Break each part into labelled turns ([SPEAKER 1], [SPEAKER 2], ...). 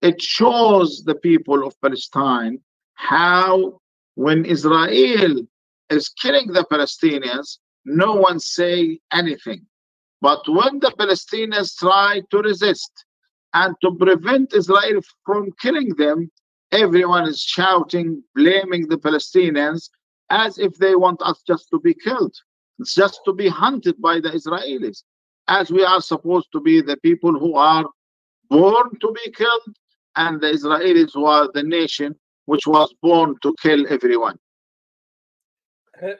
[SPEAKER 1] it shows the people of Palestine how when Israel is killing the Palestinians, no one say anything. But when the Palestinians try to resist and to prevent Israel from killing them, everyone is shouting, blaming the Palestinians as if they want us just to be killed. It's just to be hunted by the Israelis, as we are supposed to be the people who are born to be killed, and the Israelis were the nation which was born to kill everyone.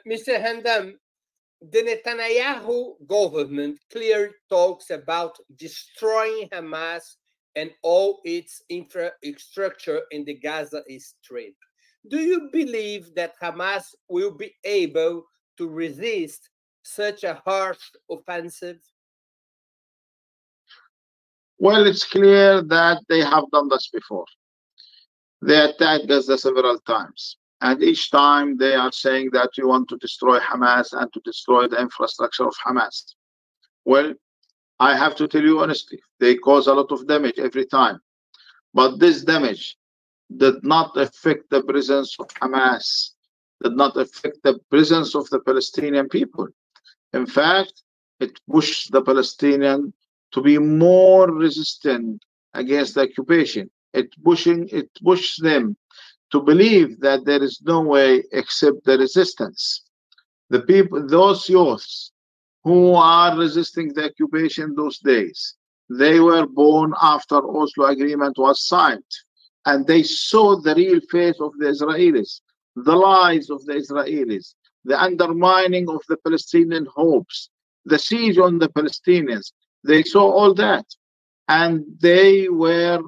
[SPEAKER 2] Mr. Hamdan, the Netanyahu government clearly talks about destroying Hamas and all its infrastructure in the Gaza Strip. Do you believe that Hamas will be able to resist such a harsh offensive?
[SPEAKER 1] Well, it's clear that they have done this before. They attacked Gaza several times. And each time they are saying that we want to destroy Hamas and to destroy the infrastructure of Hamas. Well, I have to tell you honestly, they cause a lot of damage every time. But this damage did not affect the presence of Hamas, did not affect the presence of the Palestinian people. In fact, it pushed the Palestinian to be more resistant against the occupation. It pushed them to believe that there is no way except the resistance. The people, those youths who are resisting the occupation those days, they were born after Oslo Agreement was signed, and they saw the real face of the Israelis, the lies of the Israelis, the undermining of the Palestinian hopes, the siege on the Palestinians. They saw all that, and they were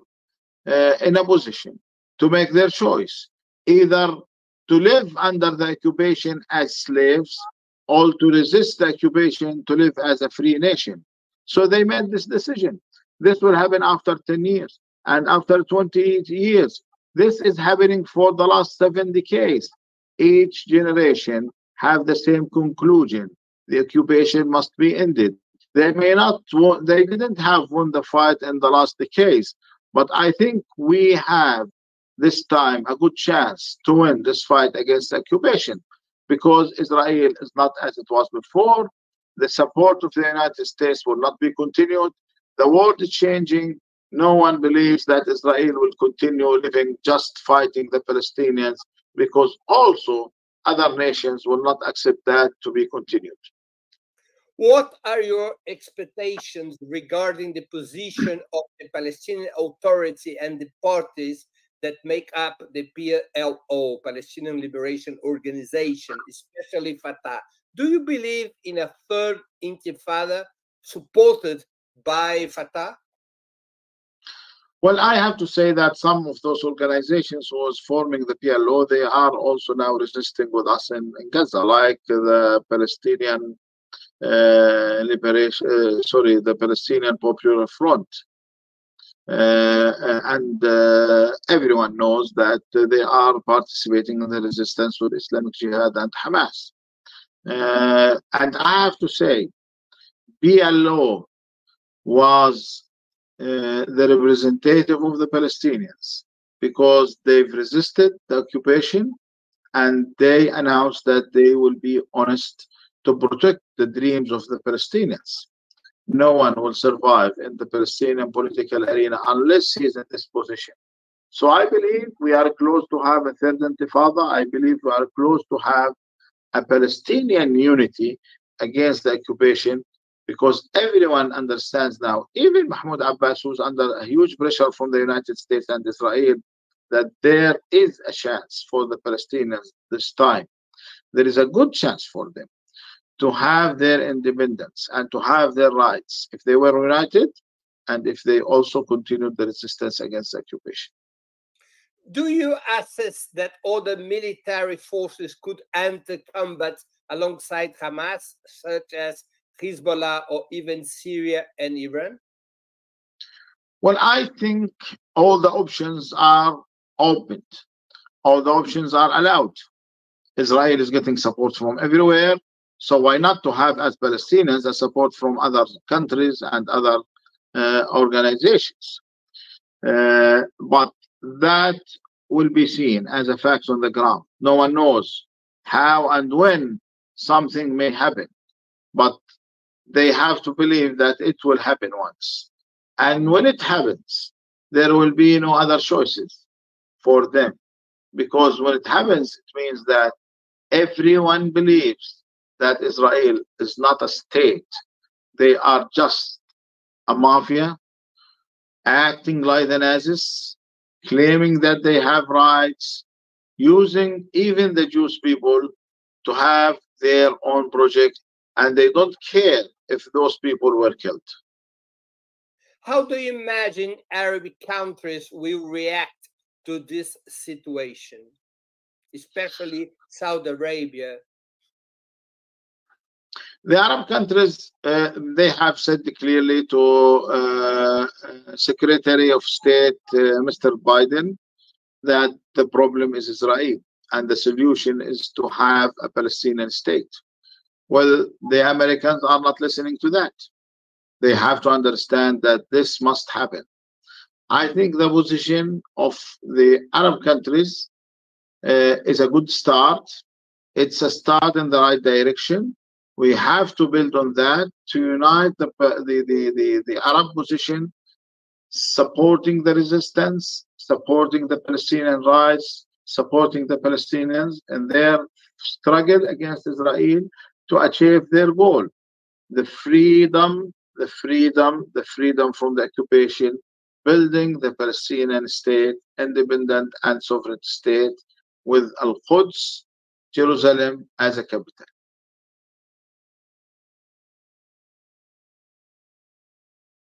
[SPEAKER 1] in a position to make their choice, either to live under the occupation as slaves or to resist the occupation to live as a free nation. So they made this decision. This will happen after 10 years and after 28 years. This is happening for the last 7 decades. Each generation have the same conclusion. The occupation must be ended. They may not, they didn't have won the fight in the last decades, but I think we have this time a good chance to win this fight against the occupation, because Israel is not as it was before. The support of the United States will not be continued. The world is changing. No one believes that Israel will continue living just fighting the Palestinians, because also other nations will not accept that to be continued.
[SPEAKER 2] What are your expectations regarding the position of the Palestinian Authority and the parties that make up the PLO, Palestinian Liberation Organization, especially Fatah? Do you believe in a third intifada supported by Fatah?
[SPEAKER 1] Well, I have to say that some of those organizations who was forming the PLO, they are also now resisting with us in Gaza, like the Palestinian the Palestinian Popular Front. Everyone knows that they are participating in the resistance with Islamic Jihad and Hamas. And I have to say, PLO was the representative of the Palestinians, because they've resisted the occupation and they announced that they will be honest to protect the dreams of the Palestinians. No one will survive in the Palestinian political arena unless he is in this position. So I believe we are close to have a third intifada. I believe we are close to have a Palestinian unity against the occupation, because everyone understands now, even Mahmoud Abbas, who's under a huge pressure from the United States and Israel, that there is a chance for the Palestinians this time. There is a good chance for them to have their independence and to have their rights if they were united and if they also continued the resistance against the occupation.
[SPEAKER 2] Do you assess that other military forces could enter combat alongside Hamas, such as Hezbollah or even Syria and Iran?
[SPEAKER 1] Well, I think all the options are opened. All the options are allowed. Israel is getting support from everywhere. So why not to have, as Palestinians, a support from other countries and other organizations? but that will be seen as a fact on the ground. No one knows how and when something may happen, but they have to believe that it will happen once. And when it happens, there will be no other choices for them. Because when it happens, it means that everyone believes that Israel is not a state. They are just a mafia acting like the Nazis, claiming that they have rights, using even the Jewish people to have their own project, and they don't care if those people were killed.
[SPEAKER 2] How do you imagine Arab countries will react to this situation, especially Saudi Arabia?
[SPEAKER 1] The Arab countries, they have said clearly to Secretary of State, Mr. Biden, that the problem is Israel and the solution is to have a Palestinian state. Well, the Americans are not listening to that. They have to understand that this must happen. I think the position of the Arab countries is a good start. It's a start in the right direction. We have to build on that to unite the Arab position, supporting the resistance, supporting the Palestinian rights, supporting the Palestinians in their struggle against Israel to achieve their goal, the freedom from the occupation, building the Palestinian state, independent and sovereign state, with Al-Quds, Jerusalem, as a capital.